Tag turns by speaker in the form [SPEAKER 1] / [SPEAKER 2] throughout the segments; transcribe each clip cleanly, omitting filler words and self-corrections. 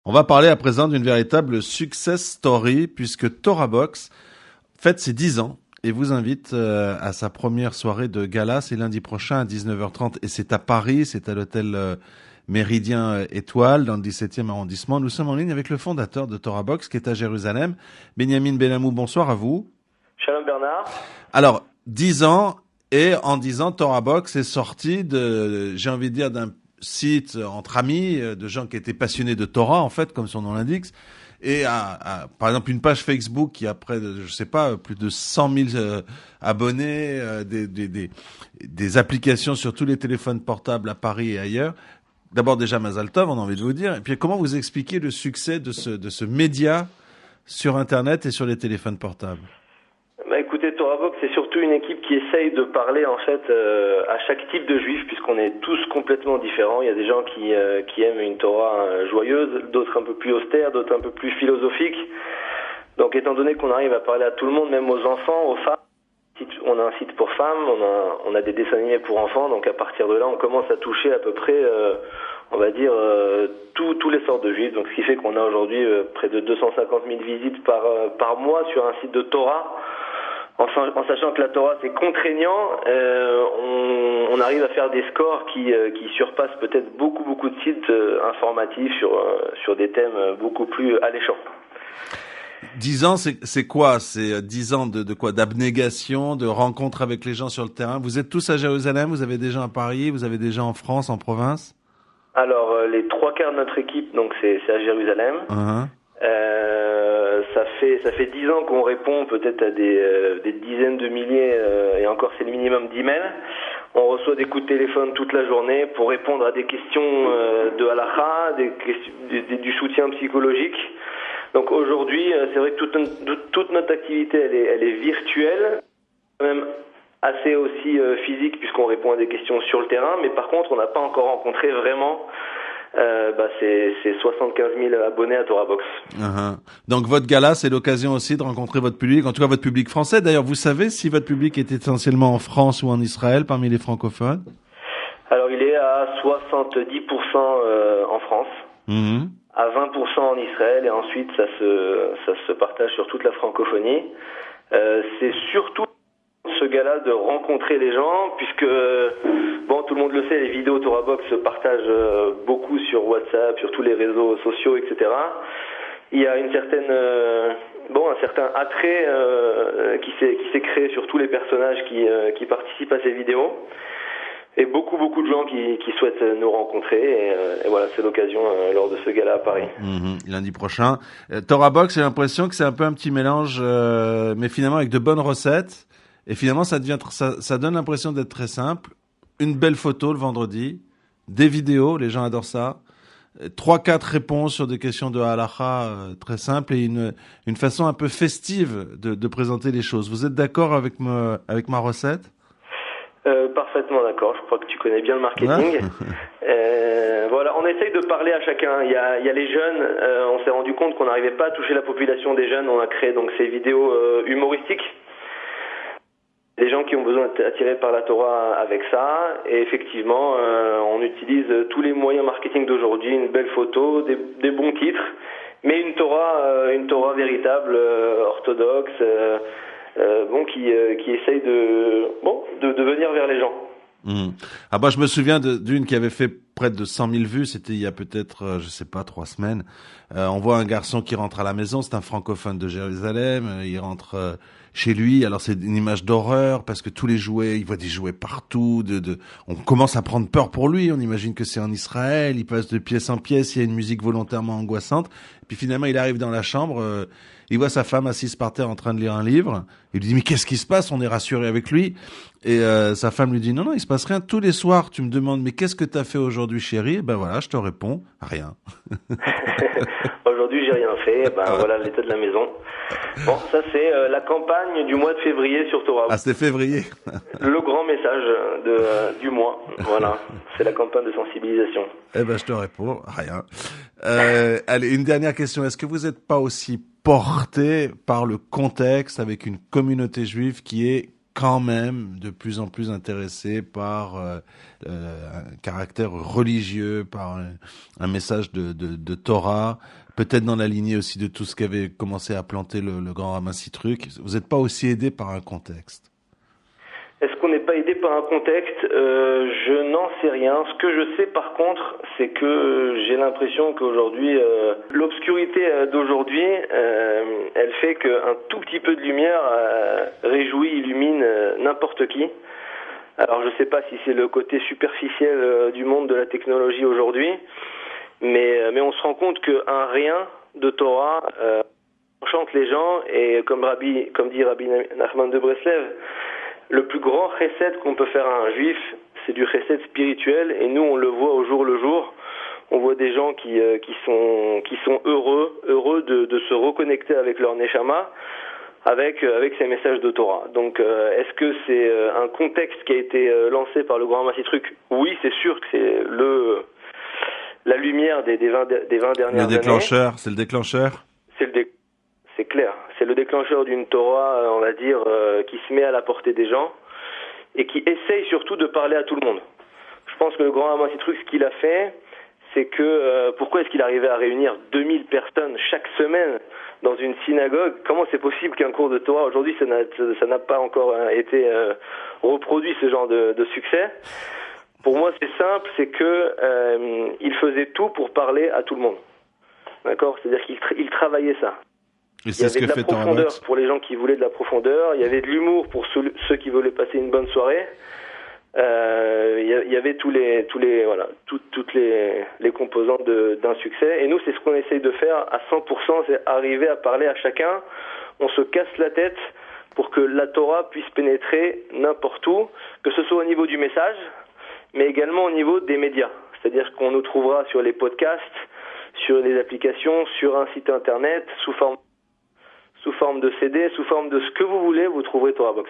[SPEAKER 1] On va parler à présent d'une véritable success story puisque TorahBox fête ses 10 ans et vous invite à sa première soirée de gala. C'est lundi prochain à 19h30 et c'est à Paris, c'est à l'hôtel Méridien Étoile dans le 17e arrondissement. Nous sommes en ligne avec le fondateur de TorahBox qui est à Jérusalem. Benjamin Benamou, bonsoir à vous.
[SPEAKER 2] Shalom Bernard.
[SPEAKER 1] Alors, 10 ans et en 10 ans, TorahBox est sorti de, j'ai envie de dire, d'un site entre amis, de gens qui étaient passionnés de Torah, en fait, comme son nom l'indique, et par exemple, une page Facebook qui a près de, je sais pas, plus de 100 000 abonnés, des applications sur tous les téléphones portables à Paris et ailleurs. D'abord, déjà, Mazal Tov, on a envie de vous dire. Et puis, comment vous expliquez le succès de ce média sur Internet et sur les téléphones portables?
[SPEAKER 2] Écoutez, TorahBox, c'est surtout une équipe qui essaye de parler en fait à chaque type de juif, puisqu'on est tous complètement différents. Il y a des gens qui aiment une Torah joyeuse, d'autres un peu plus austère, d'autres un peu plus philosophique. Donc, étant donné qu'on arrive à parler à tout le monde, même aux enfants, aux femmes, on a un site pour femmes, on a des dessins animés pour enfants. Donc, à partir de là, on commence à toucher à peu près, on va dire, tous les sortes de juifs. Donc, ce qui fait qu'on a aujourd'hui près de 250 000 visites par mois sur un site de Torah. En sachant que la Torah c'est contraignant, on arrive à faire des scores qui surpassent peut-être beaucoup de sites informatifs sur des thèmes beaucoup plus alléchants.
[SPEAKER 1] 10 ans, c'est quoi? C'est 10 ans de quoi? D'abnégation, de rencontres avec les gens sur le terrain. Vous êtes tous à Jérusalem, vous avez des gens à Paris, vous avez des gens en France, en province?
[SPEAKER 2] Alors, les 3/4 de notre équipe, donc c'est à Jérusalem.
[SPEAKER 1] Uh-huh.
[SPEAKER 2] Ça fait 10 ans qu'on répond peut-être à des dizaines de milliers, et encore c'est le minimum d'emails. On reçoit des coups de téléphone toute la journée pour répondre à des questions de halakha, du soutien psychologique. Donc aujourd'hui, c'est vrai que toute notre activité, elle est virtuelle, quand même assez aussi physique puisqu'on répond à des questions sur le terrain, mais par contre, on n'a pas encore rencontré vraiment c'est 75 000 abonnés à TorahBox.
[SPEAKER 1] Uh-huh. Donc votre gala, c'est l'occasion aussi de rencontrer votre public, en tout cas votre public français. D'ailleurs, vous savez si votre public est essentiellement en France ou en Israël parmi les francophones?
[SPEAKER 2] Alors il est à 70% en France, à 20% en Israël et ensuite ça se partage sur toute la francophonie. C'est surtout ce gala de rencontrer les gens puisque tout le monde le sait, les vidéos TorahBox se partagent beaucoup sur WhatsApp, sur tous les réseaux sociaux, etc. Il y a un certain attrait qui s'est créé sur tous les personnages qui participent à ces vidéos et beaucoup de gens qui souhaitent nous rencontrer et voilà, c'est l'occasion lors de ce gala à Paris.
[SPEAKER 1] Lundi prochain. TorahBox, j'ai l'impression que c'est un peu un petit mélange, mais finalement avec de bonnes recettes. Et finalement, ça donne l'impression d'être très simple. Une belle photo le vendredi, des vidéos, les gens adorent ça. 3-4 réponses sur des questions de halakha très simples et une façon un peu festive de présenter les choses. Vous êtes d'accord avec ma recette?
[SPEAKER 2] Parfaitement d'accord. Je crois que tu connais bien le marketing. Voilà, on essaye de parler à chacun. Il y a les jeunes. On s'est rendu compte qu'on n'arrivait pas à toucher la population des jeunes. On a créé donc ces vidéos humoristiques. Des gens qui ont besoin d'être attirés par la Torah avec ça, et effectivement, on utilise tous les moyens marketing d'aujourd'hui, une belle photo, des bons titres, mais une Torah véritable, orthodoxe, qui essaye de venir vers les gens.
[SPEAKER 1] Ah bah je me souviens d'une qui avait fait près de 100 000 vues, c'était il y a peut-être, je sais pas, 3 semaines. On voit un garçon qui rentre à la maison, c'est un francophone de Jérusalem, il rentre chez lui, alors c'est une image d'horreur parce que tous les jouets, il voit des jouets partout, on commence à prendre peur pour lui, on imagine que c'est en Israël, il passe de pièce en pièce, il y a une musique volontairement angoissante, puis finalement il arrive dans la chambre, il voit sa femme assise par terre en train de lire un livre, il lui dit mais qu'est-ce qui se passe? On est rassuré avec lui, et sa femme lui dit non, il se passe rien, tous les soirs tu me demandes mais qu'est-ce que t'as fait aujourd'hui chérie? Et ben voilà, je te réponds, rien.
[SPEAKER 2] Aujourd'hui j'ai rien fait, voilà l'état de la maison. Bon, ça c'est la campagne du mois de février sur Torah.
[SPEAKER 1] Ah, c'était février.
[SPEAKER 2] Le grand message du mois, voilà, c'est la campagne de sensibilisation.
[SPEAKER 1] Eh ben je te réponds, rien. Allez, une dernière question, est-ce que vous n'êtes pas aussi porté par le contexte avec une communauté juive qui est quand même de plus en plus intéressés par un caractère religieux, par un message de Torah, peut-être dans la lignée aussi de tout ce qu'avait commencé à planter le grand Ramassi Truc. Vous n'êtes pas aussi aidé par un contexte?
[SPEAKER 2] Est-ce qu'on n'est pas aidé par un contexte? Je n'en sais rien. Ce que je sais par contre, c'est que j'ai l'impression qu'aujourd'hui, l'obscurité d'aujourd'hui, elle fait qu'un tout petit peu de lumière réjouit, illumine n'importe qui. Alors je ne sais pas si c'est le côté superficiel du monde de la technologie aujourd'hui, mais on se rend compte qu'un rien de Torah enchante les gens, et comme dit Rabbi Nachman de Breslev, le plus grand chesed qu'on peut faire à un juif, c'est du chesed spirituel, et nous on le voit au jour le jour. On voit des gens qui sont heureux de se reconnecter avec leur neshama, avec ces messages de Torah. Donc est-ce que c'est un contexte qui a été lancé par le grand Ramassi Truc? Oui, c'est sûr que c'est la lumière des 20 dernières années.
[SPEAKER 1] Le déclencheur, c'est le déclencheur?
[SPEAKER 2] C'est clair. C'est le déclencheur d'une Torah, on va dire, qui se met à la portée des gens et qui essaye surtout de parler à tout le monde. Je pense que le grand Ramassi Truc, ce qu'il a fait, c'est que pourquoi est-ce qu'il arrivait à réunir 2000 personnes chaque semaine dans une synagogue? Comment c'est possible qu'un cours de Torah, aujourd'hui, ça n'a pas encore été reproduit, ce genre de succès? Pour moi, c'est simple, c'est que il faisait tout pour parler à tout le monde. D'accord? C'est-à-dire qu'il travaillait ça.
[SPEAKER 1] Et c'est ce que fait
[SPEAKER 2] Torah Box. Il y avait de la profondeur pour les gens qui voulaient de la profondeur, il y avait de l'humour pour ceux qui voulaient passer une bonne soirée. Il y avait toutes les composantes d'un succès, et nous c'est ce qu'on essaye de faire à 100%, c'est arriver à parler à chacun. On se casse la tête pour que la Torah puisse pénétrer n'importe où, que ce soit au niveau du message, mais également au niveau des médias. C'est-à-dire qu'on nous trouvera sur les podcasts, sur les applications, sur un site internet, sous forme de CD, sous forme de ce que vous voulez, vous trouverez Torah Box.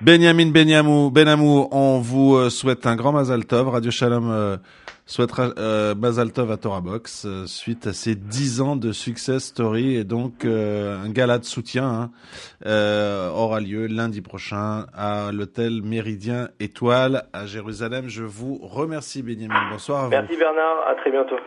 [SPEAKER 1] Benyamin Benamou, on vous souhaite un grand Mazal Tov. Radio Shalom souhaitera Mazal Tov à Torah Box suite à ces 10 ans de success story, et donc un gala de soutien aura lieu lundi prochain à l'hôtel Méridien Étoile à Jérusalem. Je vous remercie Benyamin. Bonsoir à vous.
[SPEAKER 2] Merci Bernard, à très bientôt.